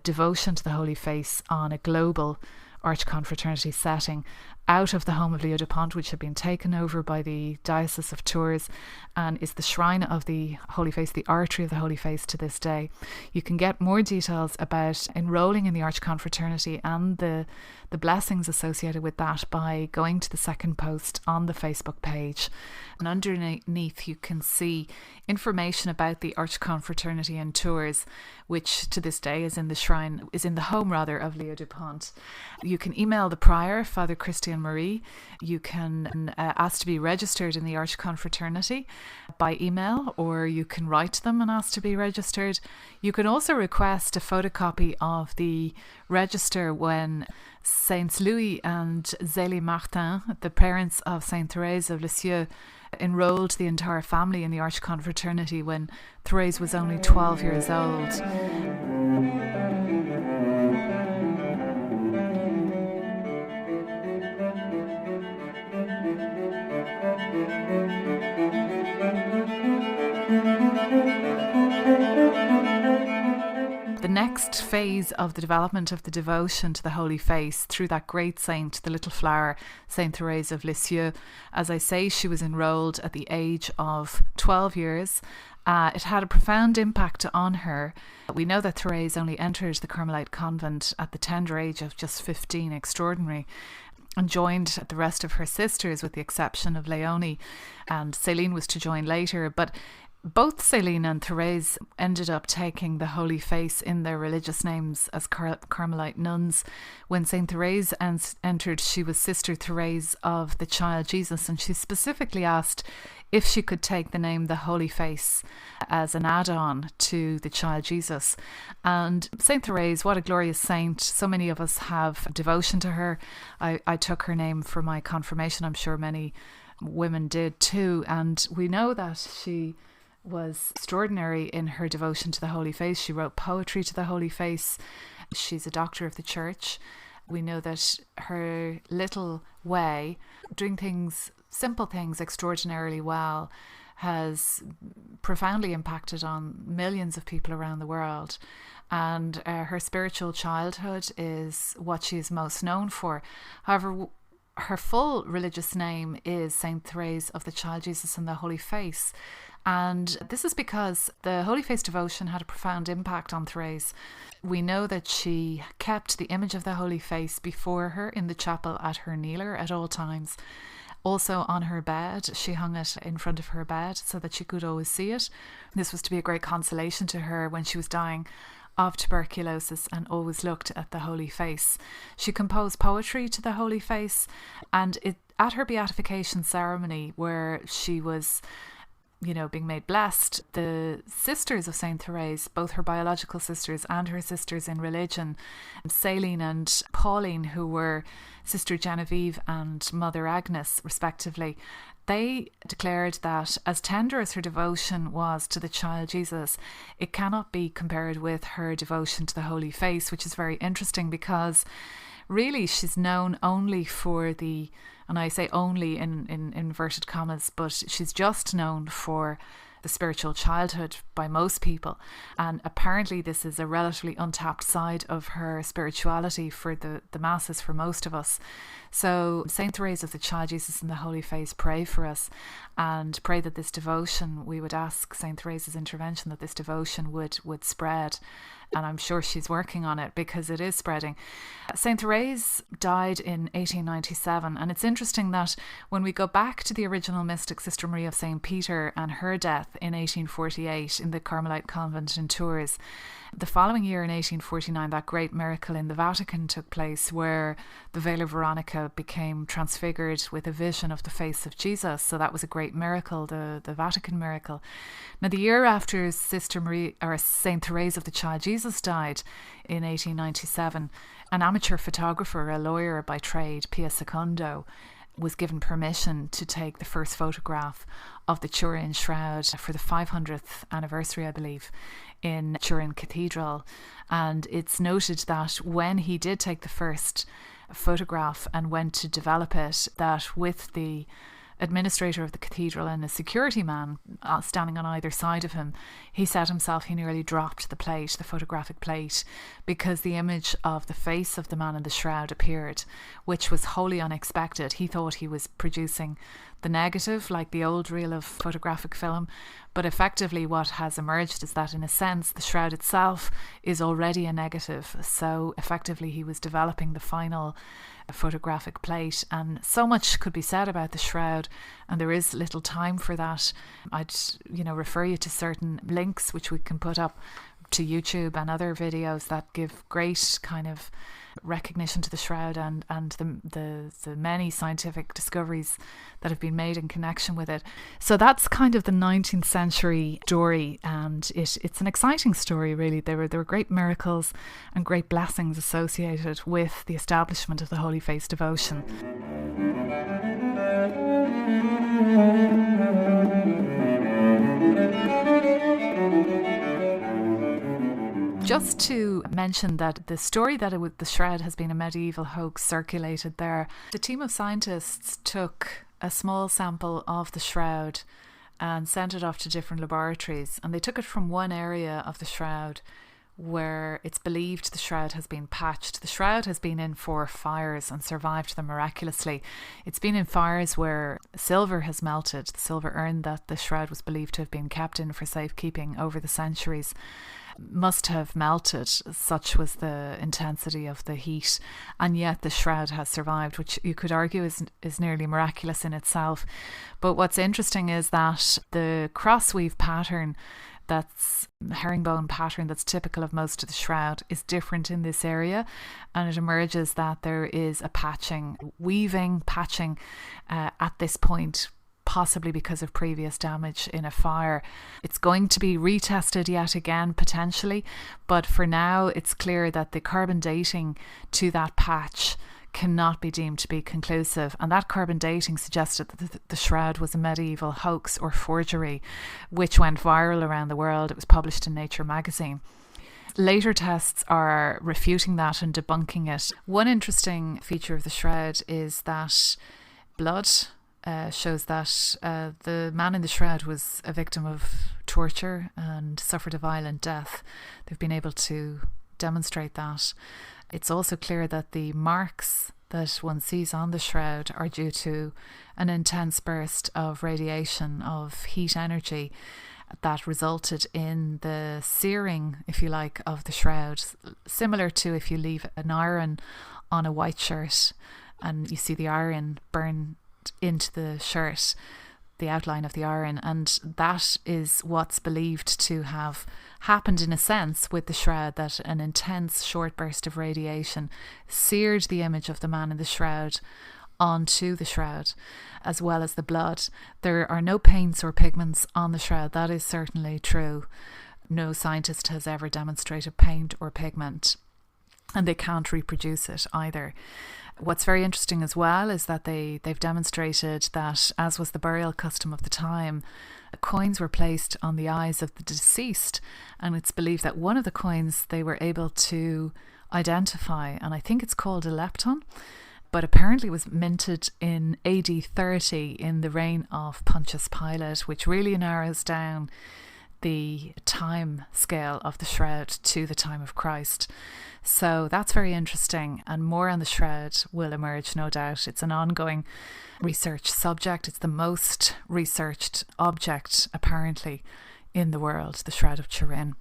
S1: devotion to the Holy Face on a global archconfraternity setting out of the home of Leo Dupont, which had been taken over by the Diocese of Tours, and is the shrine of the Holy Face, the artery of the Holy Face to this day. You can get more details about enrolling in the archconfraternity and the blessings associated with that by going to the second post on the Facebook page. And underneath you can see information about the archconfraternity in Tours, which to this day is in the home of Leo Dupont. You can email the prior, Father Christian Marie. You can ask to be registered in the archconfraternity by email, or you can write them and ask to be registered. You can also request a photocopy of the register when Saints Louis and Zélie Martin, the parents of Saint Thérèse of Lisieux, enrolled the entire family in the archconfraternity when Thérèse was only 12 years old. The next phase of the development of the devotion to the Holy Face through that great saint, the little flower, Saint Thérèse of Lisieux. As I say, she was enrolled at the age of 12 years. It had a profound impact on her. We know that Thérèse only entered the Carmelite convent at the tender age of just 15, extraordinary, and joined the rest of her sisters with the exception of Léonie, and Céline was to join later. But both Céline and Thérèse ended up taking the Holy Face in their religious names as Carmelite nuns. When Saint Thérèse entered, she was Sister Thérèse of the Child Jesus, and she specifically asked if she could take the name the Holy Face as an add-on to the Child Jesus. And Saint Thérèse, what a glorious saint. So many of us have devotion to her. I took her name for my confirmation. I'm sure many women did too. And we know that she was extraordinary in her devotion to the Holy Face. She wrote poetry to the Holy Face. She's a doctor of the church. We know that her little way, doing things, simple things, extraordinarily well, has profoundly impacted on millions of people around the world. And her spiritual childhood is what she is most known for. However, her full religious name is Saint Thérèse of the Child Jesus and the Holy Face. And this is because the Holy Face devotion had a profound impact on Thérèse. We know that she kept the image of the Holy Face before her in the chapel at her kneeler at all times. Also on her bed, she hung it in front of her bed so that she could always see it. This was to be a great consolation to her when she was dying of tuberculosis, and always looked at the Holy Face. She composed poetry to the Holy Face, and at her beatification ceremony, where she was being made blessed, the sisters of Saint Thérèse, both her biological sisters and her sisters in religion, Céline and Pauline, who were Sister Genevieve and Mother Agnes respectively, they declared that as tender as her devotion was to the Child Jesus, it cannot be compared with her devotion to the Holy Face, which is very interesting because really she's known only for the, and I say only in inverted commas, but she's just known for the spiritual childhood by most people. And apparently this is a relatively untapped side of her spirituality for the masses, for most of us. So Saint Thérèse of the Child Jesus and the Holy Face, pray for us, and pray that this devotion, we would ask Saint Thérèse's intervention, that this devotion would spread and I'm sure she's working on it because it is spreading. Saint Therese died in 1897, and it's interesting that when we go back to the original mystic, Sister Maria of St. Peter, and her death in 1848 in the Carmelite convent in Tours, the following year in 1849, that great miracle in the Vatican took place where the veil of Veronica became transfigured with a vision of the face of Jesus. So that was a great miracle, the Vatican miracle. Now, the year after Sister Maria, or Saint Therese of the Child Jesus, died in 1897, an amateur photographer, a lawyer by trade, Pia Secondo, was given permission to take the first photograph of the Turin shroud for the 500th anniversary, I believe, in Turin Cathedral. And it's noted that when he did take the first photograph and went to develop it, that with the administrator of the cathedral and a security man standing on either side of him, he said himself he nearly dropped the photographic plate, because the image of the face of the man in the shroud appeared, which was wholly unexpected. He thought he was producing the negative, like the old reel of photographic film, but effectively what has emerged is that, in a sense, the shroud itself is already a negative. So effectively he was developing the final photographic plate, and so much could be said about the shroud, and there is little time for that. I'd refer you to certain links which we can put up to YouTube and other videos that give great kind of recognition to the shroud and the many scientific discoveries that have been made in connection with it. So that's kind of the 19th century story, and it's an exciting story, really. There were great miracles and great blessings associated with the establishment of the Holy Face devotion. Just to mention that the story that the shroud has been a medieval hoax circulated there, the team of scientists took a small sample of the shroud and sent it off to different laboratories, and they took it from one area of the shroud where it's believed the shroud has been patched. The shroud has been in 4 fires and survived them miraculously. It's been in fires where silver has melted, the silver urn that the shroud was believed to have been kept in for safekeeping over the centuries must have melted. Such was the intensity of the heat, and yet the shroud has survived, which you could argue is nearly miraculous in itself. But what's interesting is that the crossweave pattern, that's herringbone pattern that's typical of most of the shroud, is different in this area, and it emerges that there is a patching at this point, possibly because of previous damage in a fire. It's going to be retested yet again, potentially, but for now it's clear that the carbon dating to that patch cannot be deemed to be conclusive, and that carbon dating suggested that the shroud was a medieval hoax or forgery, which went viral around the world. It was published in Nature magazine. Later tests are refuting that and debunking it. One interesting feature of the shroud is that blood shows that the man in the shroud was a victim of torture and suffered a violent death. They've been able to demonstrate that. It's also clear that the marks that one sees on the shroud are due to an intense burst of radiation, of heat energy, that resulted in the searing, if you like, of the shroud, similar to if you leave an iron on a white shirt and you see the iron burn into the shirt, the outline of the iron, and that is what's believed to have happened in a sense with the shroud, that an intense short burst of radiation seared the image of the man in the shroud onto the shroud, as well as the blood. There are no paints or pigments on the shroud, that is certainly true. No scientist has ever demonstrated paint or pigment, and they can't reproduce it either. What's very interesting as well is that they've demonstrated that, as was the burial custom of the time, coins were placed on the eyes of the deceased, and it's believed that one of the coins they were able to identify, and I think it's called a lepton, but apparently was minted in AD 30 in the reign of Pontius Pilate, which really narrows down the time scale of the shroud to the time of Christ. So that's very interesting, and more on the shroud will emerge, no doubt. It's an ongoing research subject. It's the most researched object, apparently, in the world, the Shroud of Turin.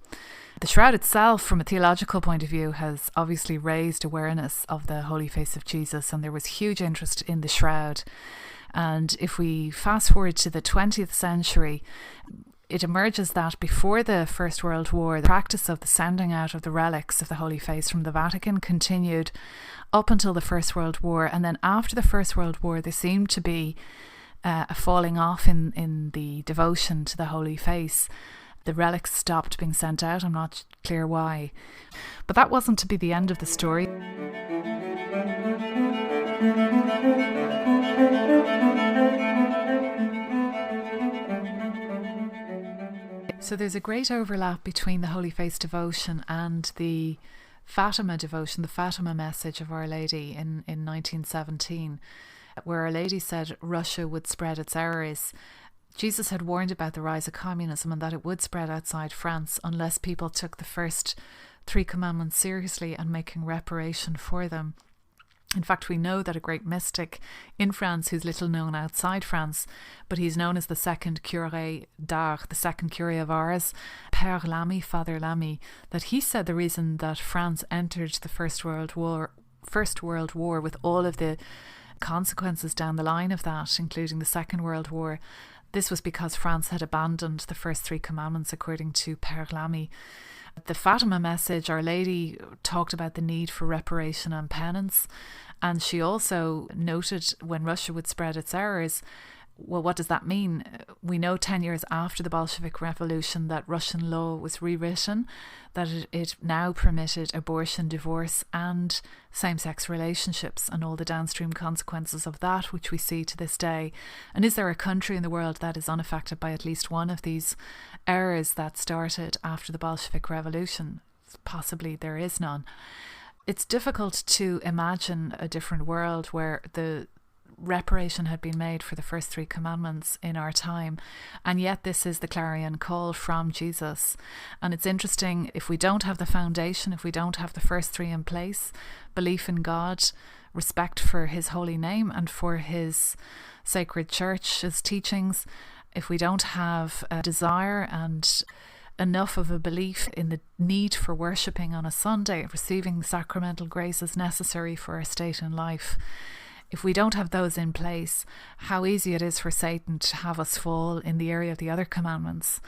S1: The shroud itself, from a theological point of view, has obviously raised awareness of the holy face of Jesus, and there was huge interest in the shroud. And if we fast forward to the 20th century, it emerges that before the First World War, the practice of the sending out of the relics of the Holy Face from the Vatican continued up until the First World War. And then after the First World War, there seemed to be a falling off in the devotion to the Holy Face. The relics stopped being sent out. I'm not clear why. But that wasn't to be the end of the story. So there's a great overlap between the Holy Face devotion and the Fatima devotion, the Fatima message of Our Lady in 1917, where Our Lady said Russia would spread its errors. Jesus had warned about the rise of communism and that it would spread outside France unless people took the first 3 commandments seriously and making reparation for them. In fact, we know that a great mystic in France, who's little known outside France, but he's known as the second curé d'Ars, the second curé of Ars, Père Lamy, Father Lamy, that he said the reason that France entered the First World War with all of the consequences down the line of that, including the Second World War, this was because France had abandoned the first 3 commandments, according to Père Lamy. The Fatima message, Our Lady talked about the need for reparation and penance, and she also noted when Russia would spread its errors, well, what does that mean? We know 10 years after the Bolshevik Revolution that Russian law was rewritten, that it now permitted abortion, divorce and same-sex relationships and all the downstream consequences of that, which we see to this day. And is there a country in the world that is unaffected by at least one of these errors that started after the Bolshevik Revolution? Possibly there is none. It's difficult to imagine a different world where the reparation had been made for the first 3 commandments in our time, and yet this is the clarion call from Jesus. And it's interesting, if we don't have the foundation, if we don't have the first 3 in place, belief in God, respect for his holy name and for his sacred church, his teachings, if we don't have a desire and enough of a belief in the need for worshipping on a Sunday, receiving the sacramental graces necessary for our state in life, if we don't have those in place, how easy it is for Satan to have us fall in the area of the other commandments.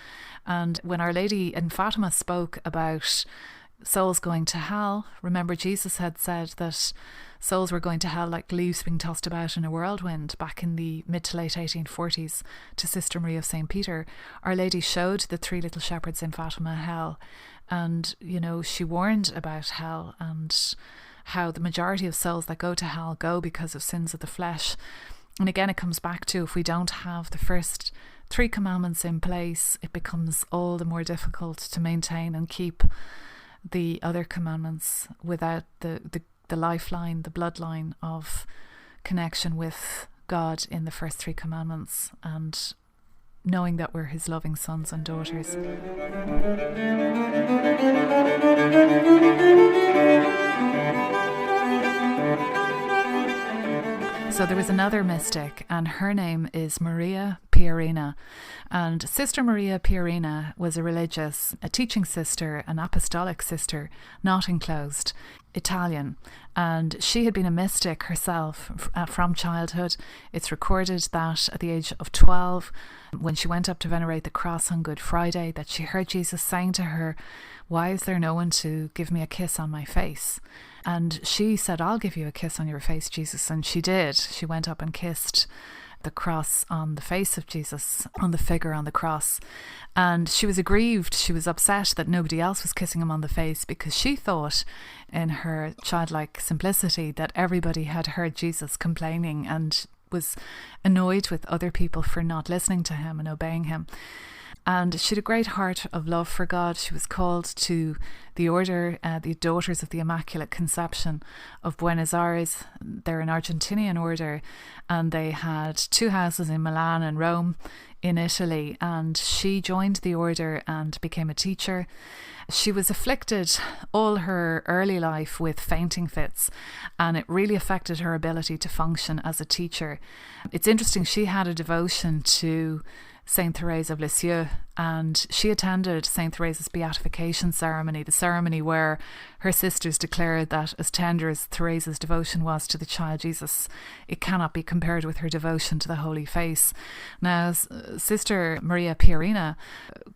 S1: And when Our Lady in Fatima spoke about souls going to hell, remember Jesus had said that souls were going to hell like leaves being tossed about in a whirlwind back in the mid to late 1840s to Sister Maria of St. Peter. Our Lady showed the 3 little shepherds in Fatima hell, and she warned about hell and how the majority of souls that go to hell go because of sins of the flesh. And again, it comes back to, if we don't have the first 3 commandments in place, it becomes all the more difficult to maintain and keep the other commandments without the lifeline, the bloodline of connection with God in the first 3 commandments, and knowing that we're his loving sons and daughters. So there was another mystic, and her name is Maria Pierina. And Sister Maria Pierina was a religious, a teaching sister, an apostolic sister, not enclosed, Italian. And she had been a mystic herself from childhood. It's recorded that at the age of 12, when she went up to venerate the cross on Good Friday, that she heard Jesus saying to her, "Why is there no one to give me a kiss on my face?" And she said, "I'll give you a kiss on your face, Jesus." And she did. She went up and kissed the cross on the face of Jesus, on the figure on the cross. And she was aggrieved, she was upset that nobody else was kissing him on the face, because she thought, in her childlike simplicity, that everybody had heard Jesus complaining and was annoyed with other people for not listening to him and obeying him. And she had a great heart of love for God. She was called to the order, the Daughters of the Immaculate Conception of Buenos Aires. They're an Argentinian order, and they had 2 houses in Milan and Rome in Italy. And she joined the order and became a teacher. She was afflicted all her early life with fainting fits, and it really affected her ability to function as a teacher. It's interesting, she had a devotion to Saint Therese of Lisieux, and she attended Saint Therese's beatification ceremony, the ceremony where her sisters declared that as tender as Therese's devotion was to the child Jesus, it cannot be compared with her devotion to the Holy Face. Now, Sister Maria Pierina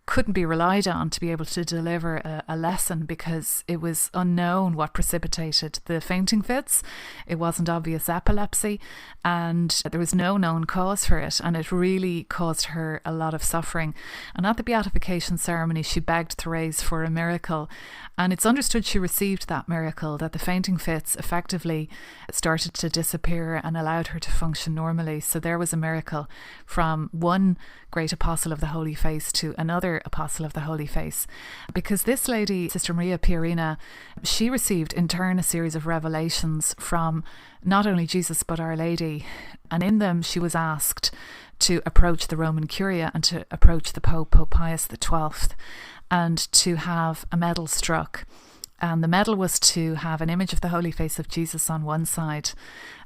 S1: couldn't be relied on to be able to deliver a lesson because it was unknown what precipitated the fainting fits. It wasn't obvious epilepsy, and there was no known cause for it, and it really caused her a lot of suffering. And at the beatification ceremony, she begged Therese for a miracle, and it's understood she received that miracle, that the fainting fits effectively started to disappear and allowed her to function normally. So there was a miracle from one great apostle of the Holy Face to another apostle of the Holy Face, because this lady, Sister Maria Pierina, she received in turn a series of revelations from not only Jesus but Our Lady, and in them she was asked to approach the Roman Curia and to approach the Pope Pius XII, and to have a medal struck. And the medal was to have an image of the Holy Face of Jesus on one side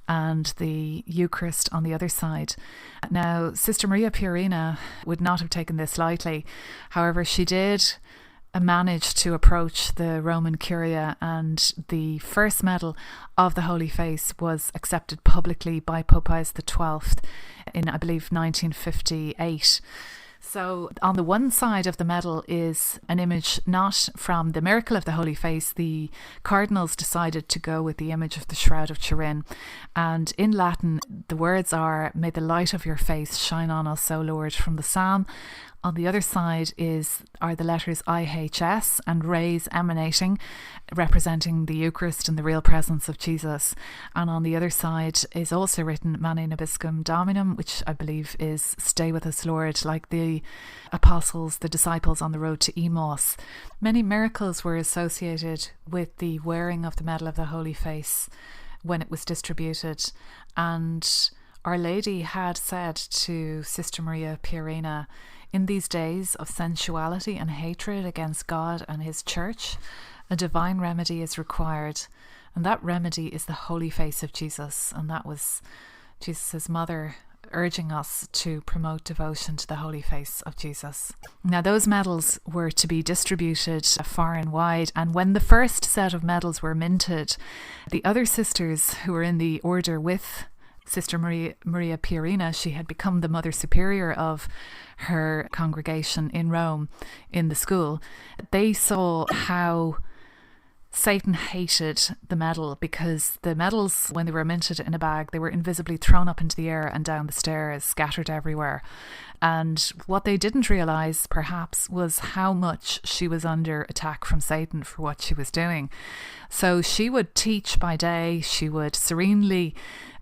S1: and the Eucharist on the other side. Now, Sister Maria Pierina would not have taken this lightly. However, she did manage to approach the Roman Curia, and the first medal of the Holy Face was accepted publicly by Pope Pius XII in, I believe, 1958. So on the one side of the medal is an image not from the miracle of the Holy Face. The cardinals decided to go with the image of the Shroud of Turin. And in Latin, the words are, "May the light of your face shine on us, O Lord," from the Psalm. On the other side are the letters IHS and rays emanating, representing the Eucharist and the real presence of Jesus. And on the other side is also written Mane Nobiscum Dominum, which I believe is "Stay with us, Lord," like the apostles, the disciples on the road to Emmaus. Many miracles were associated with the wearing of the medal of the Holy Face when it was distributed. And Our Lady had said to Sister Maria Pierina, "In these days of sensuality and hatred against God and His Church, a divine remedy is required, and that remedy is the Holy Face of Jesus." And that was Jesus' mother urging us to promote devotion to the Holy Face of Jesus. Now, those medals were to be distributed far and wide, and when the first set of medals were minted, the other sisters who were in the order with Sister Maria Pierina, she had become the Mother Superior of her congregation in Rome, in the school. They saw how Satan hated the medal, because the medals, when they were minted in a bag, they were invisibly thrown up into the air and down the stairs, scattered everywhere. And what they didn't realise, perhaps, was how much she was under attack from Satan for what she was doing. So she would teach by day, she would serenely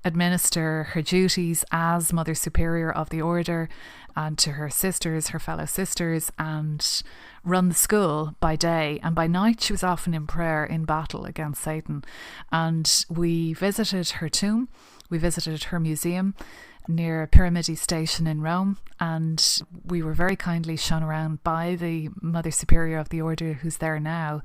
S1: administer her duties as Mother Superior of the Order and to her sisters, her fellow sisters, and run the school by day. And by night she was often in prayer, in battle against Satan. And we visited her tomb, we visited her museum near Pyramidi Station in Rome, and we were very kindly shown around by the Mother Superior of the Order, who's there now,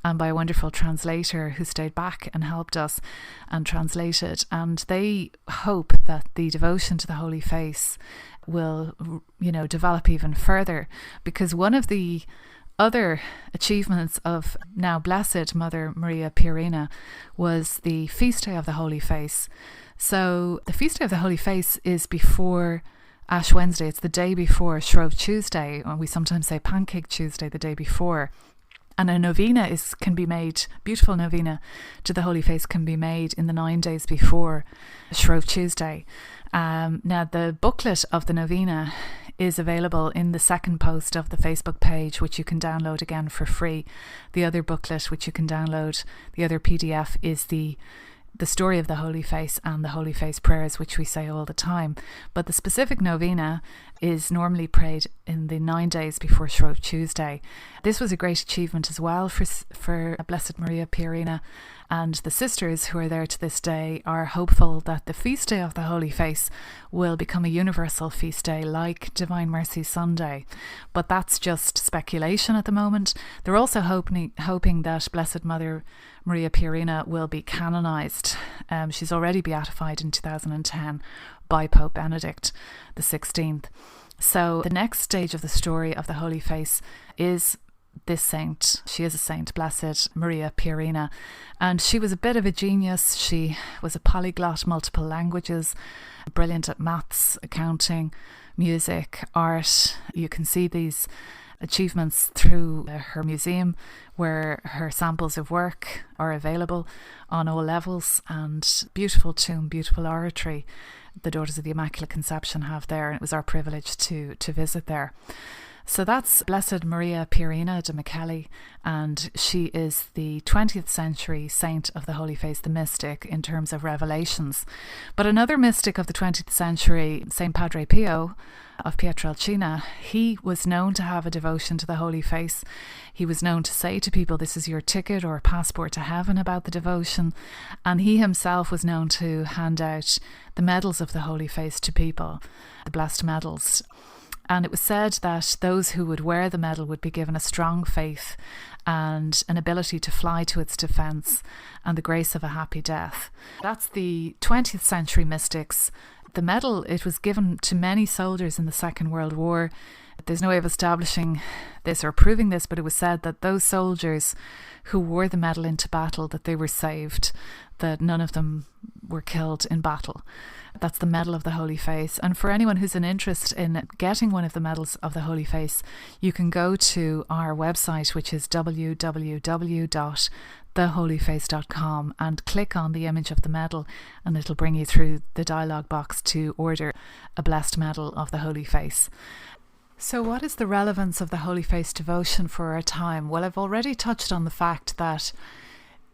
S1: and by a wonderful translator who stayed back and helped us and translated. And they hope that the devotion to the Holy Face will, develop even further, because one of the other achievements of now blessed Mother Maria Pierina was the Feast Day of the Holy Face. So the Feast Day of the Holy Face is before Ash Wednesday. It's the day before Shrove Tuesday, or we sometimes say Pancake Tuesday, the day before. And a novena can be made, beautiful novena to the Holy Face can be made in the 9 days before Shrove Tuesday. Now, the booklet of the novena is available in the second post of the Facebook page, which you can download again for free. The other booklet, which you can download, the other PDF, is the story of the Holy Face and the Holy Face prayers, which we say all the time. But the specific novena is normally prayed in the 9 days before Shrove Tuesday. This was a great achievement as well for Blessed Maria Pierina, and the sisters who are there to this day are hopeful that the Feast Day of the Holy Face will become a universal feast day like Divine Mercy Sunday. But that's just speculation at the moment. They're also hoping that Blessed Mother Maria Pierina will be canonised. She's already beatified in 2010 by Pope Benedict XVI. So the next stage of the story of the Holy Face is this saint. She is a saint, Blessed Maria Pierina, and she was a bit of a genius. She was a polyglot, multiple languages, brilliant at maths, accounting, music, art. You can see these achievements through her museum, where her samples of work are available on all levels, and beautiful tomb, beautiful oratory the Daughters of the Immaculate Conception have there, and it was our privilege to visit there. So that's Blessed Maria Pierina de Micheli, and she is the 20th century saint of the Holy Face, the mystic in terms of revelations. But another mystic of the 20th century, Saint Padre Pio of Pietrelcina, he was known to have a devotion to the Holy Face. He was known to say to people, this is your ticket or passport to heaven about the devotion. And he himself was known to hand out the medals of the Holy Face to people, the blessed medals. And it was said that those who would wear the medal would be given a strong faith and an ability to fly to its defence and the grace of a happy death. That's the 20th century mystics. The medal, it was given to many soldiers in the Second World War. There's no way of establishing this or proving this, but it was said that those soldiers who wore the medal into battle, that they were saved, that none of them were killed in battle. That's the Medal of the Holy Face. And for anyone who's an interest in getting one of the medals of the Holy Face, you can go to our website, which is www.theholyface.com, and click on the image of the medal, and it'll bring you through the dialogue box to order a blessed medal of the Holy Face. So what is the relevance of the Holy Face devotion for our time? Well, I've already touched on the fact that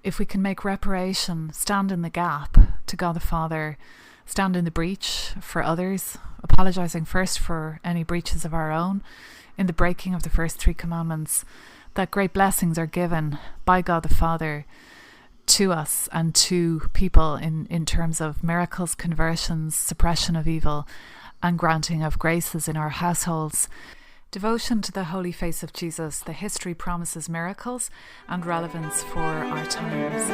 S1: if we can make reparation, stand in the gap to God the Father, stand in the breach for others, apologising first for any breaches of our own, in the breaking of the first 3 commandments, that great blessings are given by God the Father to us and to people in terms of miracles, conversions, suppression of evil, and granting of graces in our households. Devotion to the Holy Face of Jesus, the history promises miracles and relevance for our times.